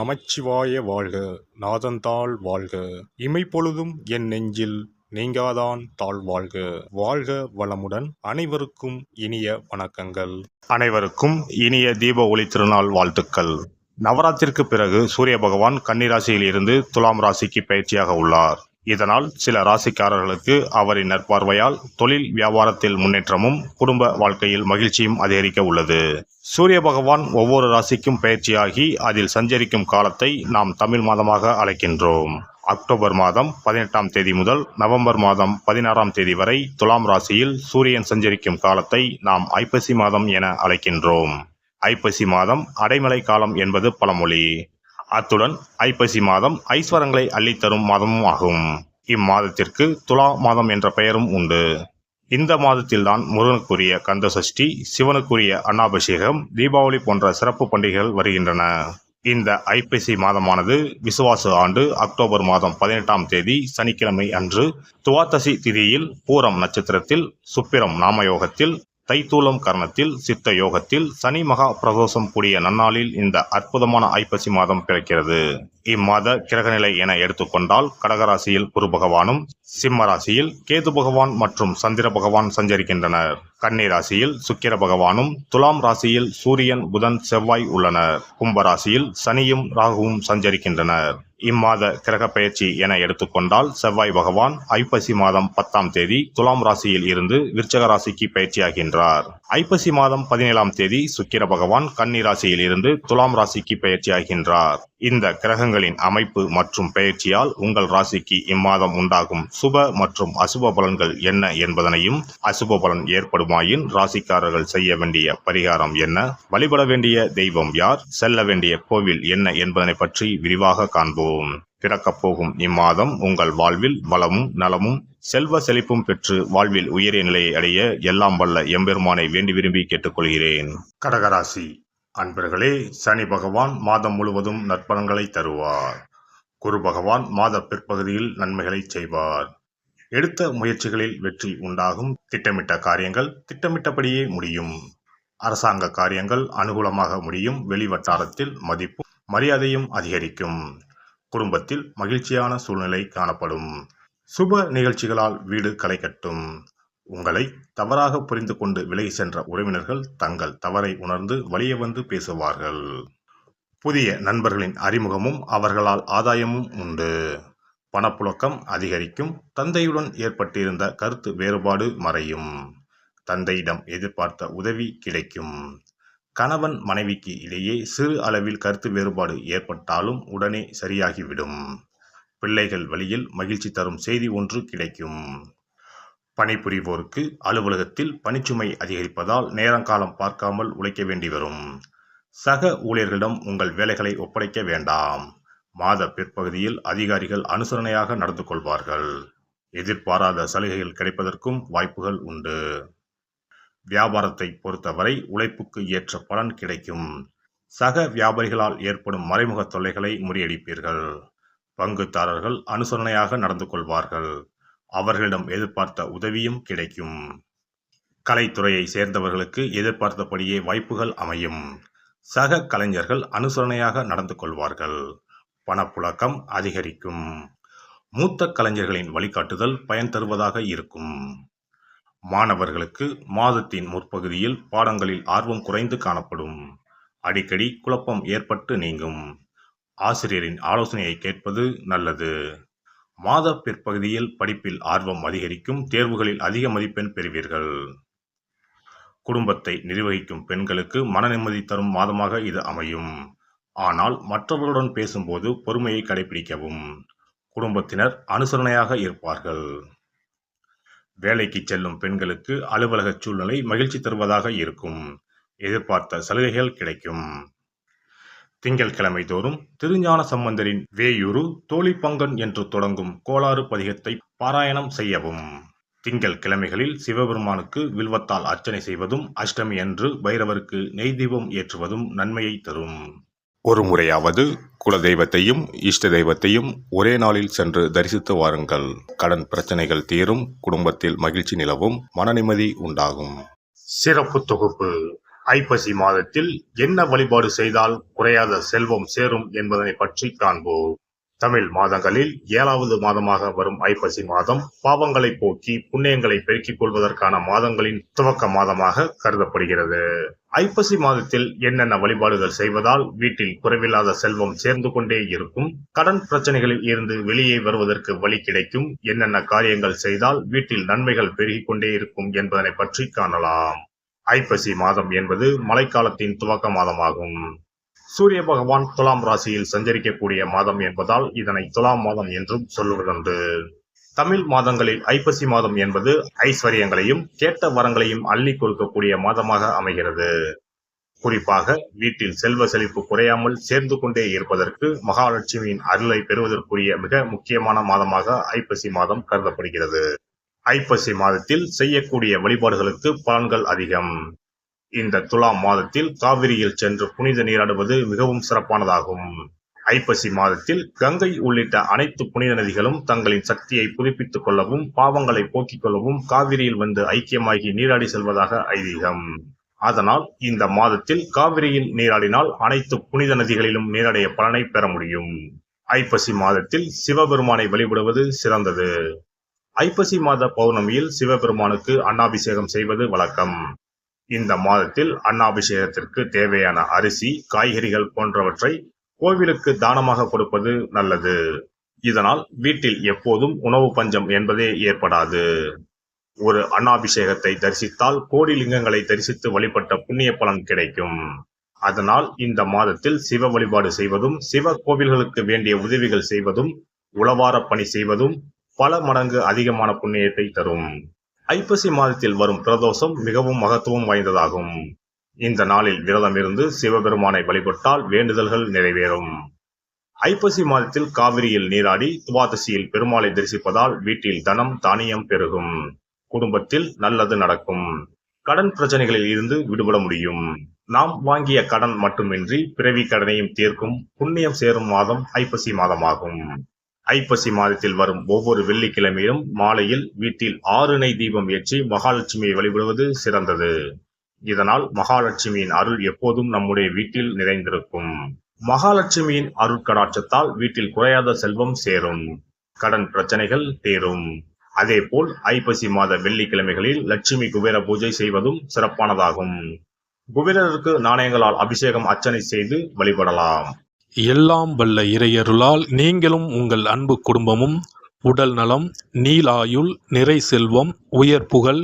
நமச்சிவாய வாழ்க. நாதந்தாள் வாழ்க. இமைப்பொழுதும் என் நெஞ்சில் நீங்காதான் தாழ் வாழ்க. வாழ்க வளமுடன். அனைவருக்கும் இனிய வணக்கங்கள். அனைவருக்கும் இனிய தீப ஒளி திருநாள் வாழ்த்துக்கள். நவராத்திற்கு பிறகு சூரிய பகவான் கன்னிராசியில் இருந்து துலாம் ராசிக்கு பயிற்சியாக உள்ளார். இதனால் சில ராசிக்காரர்களுக்கு அவரின் நற்பார்வையால் தொழில் வியாபாரத்தில் முன்னேற்றமும் குடும்ப வாழ்க்கையில் மகிழ்ச்சியும் அதிகரிக்க உள்ளது. சூரிய பகவான் ஒவ்வொரு ராசிக்கும் பயிற்சியாகி அதில் சஞ்சரிக்கும் காலத்தை நாம் தமிழ் மாதமாக அழைக்கின்றோம். அக்டோபர் மாதம் 18ஆம் தேதி முதல் நவம்பர் மாதம் 16ஆம் தேதி வரை துலாம் ராசியில் சூரியன் சஞ்சரிக்கும் காலத்தை நாம் ஐப்பசி மாதம் என அழைக்கின்றோம். ஐப்பசி மாதம் அடைமழை காலம் என்பது பழமொழி. அத்துடன் ஐப்பசி மாதம் ஐஸ்வரங்களை அள்ளித்தரும் மாதமும் ஆகும். இம்மாதத்திற்கு துலா மாதம் என்ற பெயரும் உண்டு. இந்த மாதத்தில்தான் முருகனுக்குரிய கந்த சஷ்டி, சிவனுக்குரிய அன்னாபிஷேகம், தீபாவளி போன்ற சிறப்பு பண்டிகைகள் வருகின்றன. இந்த ஐப்பசி மாதமானது விசுவாச ஆண்டு அக்டோபர் மாதம் 18ஆம் தேதி சனிக்கிழமை அன்று துவாதசி திதியில் பூரம் நட்சத்திரத்தில் சுப்பிரம் நாமயோகத்தில் தைத்தூலம் கரணத்தில் சித்த யோகத்தில் சனி மகா பிரதோஷம் கூடிய நன்னாளில் இந்த அற்புதமான ஐப்பசி மாதம் பிறக்கிறது. இம்மாத கிரகநிலை என எடுத்துக்கொண்டால் கடகராசியில் குரு பகவானும், சிம்ம ராசியில் கேது பகவான் மற்றும் சந்திர பகவான் சஞ்சரிக்கின்றனர். கன்னி ராசியில் சுக்கிர பகவானும், துலாம் ராசியில் சூரியன், புதன், செவ்வாய் உள்ளனர். கும்ப ராசியில் சனியும் ராகுவும் சஞ்சரிக்கின்றனர். இம்மாத கிரக பயிற்சி என எடுத்துக்கொண்டால் செவ்வாய் பகவான் ஐப்பசி மாதம் 10ஆம் தேதி துலாம் ராசியில் இருந்து விருச்சக ராசிக்கு பயிற்சியாகின்றார். ஐப்பசி மாதம் 17ஆம் தேதி சுக்கிர பகவான் கன்னி ராசியில் இருந்து துலாம் ராசிக்கு பயிற்சியாகின்றார். இந்த கிரகங்களின் அமைப்பு மற்றும் பயிற்சியால் உங்கள் ராசிக்கு இம்மாதம் உண்டாகும் சுப மற்றும் அசுப பலன்கள் என்ன என்பதனையும், அசுப பலன் ஏற்படுமாயின் ராசிக்காரர்கள் செய்ய வேண்டிய பரிகாரம் என்ன, வழிபட வேண்டிய தெய்வம் யார், செல்ல வேண்டிய கோவில் என்ன என்பதனை பற்றி விரிவாக காண்போம். பிறக்கப் போகும் இம்மாதம் உங்கள் வாழ்வில் வளமும் நலமும் செல்வ செழிப்பும் பெற்று வாழ்வில் உயரிய நிலையை அடைய எல்லாம் வல்ல எம்பெருமானை வேண்டி விரும்பி கேட்டுக்கொள்கிறேன். கடகராசி அன்பர்களே, சனி பகவான் மாதம் முழுவதும் நற்பலன்களை தருவார். குரு பகவான் மாத பிற்பகுதியில் நன்மைகளை செய்வார். எடுத்த முயற்சிகளில் வெற்றி உண்டாகும். திட்டமிட்ட காரியங்கள் திட்டமிட்டபடியே முடியும். அரசாங்க காரியங்கள் அனுகூலமாக முடியும். வெளிவட்டாரத்தில் மதிப்பும் மரியாதையும் அதிகரிக்கும். குடும்பத்தில் மகிழ்ச்சியான சூழ்நிலை காணப்படும். சுப நிகழ்ச்சிகளால் வீடு களை கட்டும். உங்களை தவறாக புரிந்து கொண்டு விலகி சென்ற உறவினர்கள் தங்கள் தவறை உணர்ந்து வழியே வந்து பேசுவார்கள். புதிய நண்பர்களின் அறிமுகமும் அவர்களால் ஆதாயமும் உண்டு. பணப்புழக்கம் அதிகரிக்கும். தந்தையுடன் ஏற்பட்டிருந்த கருத்து வேறுபாடு மறையும். தந்தையிடம் எதிர்பார்த்த உதவி கிடைக்கும். கணவன் மனைவிக்கு இடையே சிறு அளவில் கருத்து வேறுபாடு ஏற்பட்டாலும் உடனே சரியாகிவிடும். பிள்ளைகள் வழியில் மகிழ்ச்சி தரும் செய்தி ஒன்று கிடைக்கும். பணிபுரிவோருக்கு அலுவலகத்தில் பணிச்சுமை அதிகரிப்பதால் நேரங்காலம் பார்க்காமல் உழைக்க வேண்டி வரும். சக ஊழியர்களிடம் உங்கள் வேலைகளை ஒப்படைக்க வேண்டாம். மாத பிற்பகுதியில் அதிகாரிகள் அனுசரணையாக நடந்து கொள்வார்கள். எதிர்பாராத சலுகைகள் கிடைப்பதற்கும் வாய்ப்புகள் உண்டு. வியாபாரத்தை பொறுத்தவரை உழைப்புக்கு ஏற்ற பலன் கிடைக்கும். சக வியாபாரிகளால் ஏற்படும் மறைமுக தொல்லைகளை முறியடிப்பீர்கள். பங்குதாரர்கள் அனுசரணையாக நடந்து கொள்வார்கள். அவர்களிடம் எதிர்பார்த்த உதவியும் கிடைக்கும். கலைத்துறையை சேர்ந்தவர்களுக்கு எதிர்பார்த்தபடியே வாய்ப்புகள் அமையும். சக கலைஞர்கள் அனுசரணையாக நடந்து கொள்வார்கள். பணப்புழக்கம் அதிகரிக்கும். மூத்த கலைஞர்களின் வழிகாட்டுதல் பயன் தருவதாக இருக்கும். மாணவர்களுக்கு மாதத்தின் முற்பகுதியில் பாடங்களில் ஆர்வம் குறைந்து காணப்படும். அடிக்கடி குழப்பம் ஏற்பட்டு நீங்கும். ஆசிரியரின் ஆலோசனையை கேட்பது நல்லது. மாத பிற்பகுதியில் படிப்பில் ஆர்வம் அதிகரிக்கும். தேர்வுகளில் அதிக மதிப்பெண் பெறுவீர்கள். குடும்பத்தை நிர்வகிக்கும் பெண்களுக்கு மன நிம்மதி தரும் மாதமாக இது அமையும். ஆனால் மற்றவர்களுடன் பேசும்போது பொறுமையை கடைபிடிக்கவும். குடும்பத்தினர் அனுசரணையாக இருப்பார்கள். வேலைக்கு செல்லும் பெண்களுக்கு அலுவலக சூழ்நிலை மகிழ்ச்சி தருவதாக இருக்கும். எதிர்பார்த்த சலுகைகள் கிடைக்கும். திங்கட்கிழமை தோறும் திருஞான சம்பந்தரின் வேயூரு தோழிப்பங்கன் என்று தொடங்கும் கோளாறு பதிகத்தை பாராயணம் செய்யவும். திங்கள் கிழமைகளில் சிவபெருமானுக்கு வில்வத்தால் அர்ச்சனை செய்வதும், அஷ்டமி அன்று பைரவருக்கு நெய் தீபம் ஏற்றுவதும் நன்மையை தரும். ஒரு முறையாவது குலதெய்வத்தையும் இஷ்ட தெய்வத்தையும் ஒரே நாளில் சென்று தரிசித்து வாருங்கள். கடன் பிரச்சனைகள் தீரும். குடும்பத்தில் மகிழ்ச்சி நிலவும். மன நிம்மதி உண்டாகும். சிறப்பு தொகுப்பு. ஐப்பசி மாதத்தில் என்ன வழிபாடு செய்தால் குறையாத செல்வம் சேரும் என்பதனை பற்றி காண்போம். தமிழ் மாதங்களில் 7வது மாதமாக வரும் ஐப்பசி மாதம் பாவங்களை போக்கி புண்ணியங்களை பெருக்கிக் கொள்வதற்கான மாதங்களின் துவக்க மாதமாக கருதப்படுகிறது. ஐப்பசி மாதத்தில் என்னென்ன வழிபாடுகள் செய்வதால் வீட்டில் குறைவில்லாத செல்வம் சேர்ந்து கொண்டே இருக்கும், கடன் பிரச்சனைகளில் இருந்து வெளியே வருவதற்கு வழி கிடைக்கும், என்னென்ன காரியங்கள் செய்தால் வீட்டில் நன்மைகள் பெருகிக் கொண்டே இருக்கும் என்பதனை பற்றி காணலாம். ஐப்பசி மாதம் என்பது மழைக்காலத்தின் துவக்க மாதமாகும். சூரிய பகவான் துலாம் ராசியில் சஞ்சரிக்கக்கூடிய மாதம் என்பதால் இதனை துலாம் மாதம் என்றும் சொல்லுவதுண்டு. தமிழ் மாதங்களில் ஐப்பசி மாதம் என்பது ஐஸ்வர்யங்களையும் கேட்ட வரங்களையும் அள்ளி கொடுக்கக்கூடிய மாதமாக அமைகிறது. குறிப்பாக வீட்டில் செல்வ செழிப்பு குறையாமல் சேர்ந்து கொண்டே இருப்பதற்கு மகாலட்சுமியின் அருளை பெறுவதற்குரிய மிக முக்கியமான மாதமாக ஐப்பசி மாதம் கருதப்படுகிறது. ஐப்பசி மாதத்தில் செய்யக்கூடிய வழிபாடுகளுக்கு பலன்கள் அதிகம். இந்த துலாம் மாதத்தில் காவிரியில் சென்று புனித நீராடுவது மிகவும் சிறப்பானதாகும். ஐப்பசி மாதத்தில் கங்கை உள்ளிட்ட அனைத்து புனித நதிகளும் தங்களின் சக்தியை புதுப்பித்துக் கொள்ளவும் பாவங்களை போக்கிக் கொள்ளவும் காவிரியில் வந்து ஐக்கியமாகி நீராடி செல்வதாக ஐதீகம். அதனால் இந்த மாதத்தில் காவிரியில் நீராடினால் அனைத்து புனித நதிகளிலும் நீராடிய பலனை பெற முடியும். ஐப்பசி மாதத்தில் சிவபெருமானை வழிபடுவது சிறந்தது. ஐப்பசி மாத பௌர்ணமியில் சிவபெருமானுக்கு அன்னாபிஷேகம் செய்வது வழக்கம். இந்த மாதத்தில் அன்னாபிஷேகத்திற்கு தேவையான அரிசி, காய்கறிகள் போன்றவற்றை கோவிலுக்கு தானமாக கொடுப்பது நல்லது. இதனால் வீட்டில் எப்போதும் உணவு பஞ்சம் என்பதே ஏற்படாது. ஒரு அன்னாபிஷேகத்தை தரிசித்தால் கோடி லிங்கங்களை தரிசித்து வழிபட்ட புண்ணிய பலன் கிடைக்கும். அதனால் இந்த மாதத்தில் சிவ வழிபாடு செய்வதும் சிவ கோவில்களுக்கு வேண்டிய உதவிகள் செய்வதும் உளவார பணி செய்வதும் பல மடங்கு அதிகமான புண்ணியத்தை தரும். ஐப்பசி மாதத்தில் வரும் பிரதோஷம் மிகவும் மகத்துவம் வாய்ந்ததாகும். இந்த நாளில் விரதம் இருந்து சிவபெருமானை வழிபட்டால் வேண்டுதல்கள் நிறைவேறும். ஐப்பசி மாதத்தில் காவிரியில் நீராடி துவாதசியில் பெருமாளை தரிசிப்பதால் வீட்டில் தனம் தானியம் பெருகும், குடும்பத்தில் நல்லது நடக்கும், கடன் பிரச்சனைகளில் இருந்து விடுபட முடியும். நாம் வாங்கிய கடன் மட்டுமின்றி பிறவி கடனையும் தீர்க்கும் புண்ணியம் சேரும் மாதம் ஐப்பசி மாதமாகும். ஐப்பசி மாதத்தில் வரும் ஒவ்வொரு வெள்ளிக்கிழமையிலும் மாலையில் வீட்டில் 6 நெய் தீபம் ஏற்றி மகாலட்சுமியை வழிபடுவது சிறந்தது. இதனால் மகாலட்சுமியின் அருள் எப்போதும் நம்முடைய வீட்டில் நிறைந்திருக்கும். மகாலட்சுமியின் அருட்கடாட்சத்தால் வீட்டில் குறையாத செல்வம் சேரும், கடன் பிரச்சனைகள் தீரும். அதேபோல் ஐப்பசி மாத வெள்ளிக்கிழமைகளில் லட்சுமி குபேர பூஜை செய்வதும் சிறப்பானதாகும். குபேரருக்கு நாணயங்களால் அபிஷேகம் அர்ச்சனை செய்து வழிபடலாம். எல்லாம் வல்ல இறையருளால் நீங்களும் உங்கள் அன்பு குடும்பமும் உடல் நலம், நீலாயுள், நிறை செல்வம், உயர் புகழ்,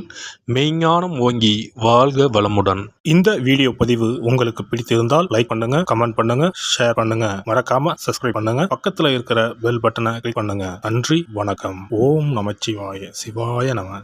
மெய்ஞானம் ஓங்கி வாழ்க வளமுடன். இந்த வீடியோ பதிவு உங்களுக்கு பிடித்திருந்தால் லைக் பண்ணுங்க, கமெண்ட் பண்ணுங்க, ஷேர் பண்ணுங்க, மறக்காம சப்ஸ்கிரைப் பண்ணுங்க, பக்கத்துல இருக்கிற பெல் பட்டனை கிளிக் பண்ணுங்க. நன்றி, வணக்கம். ஓம் நமச்சிவாய, சிவாய நம.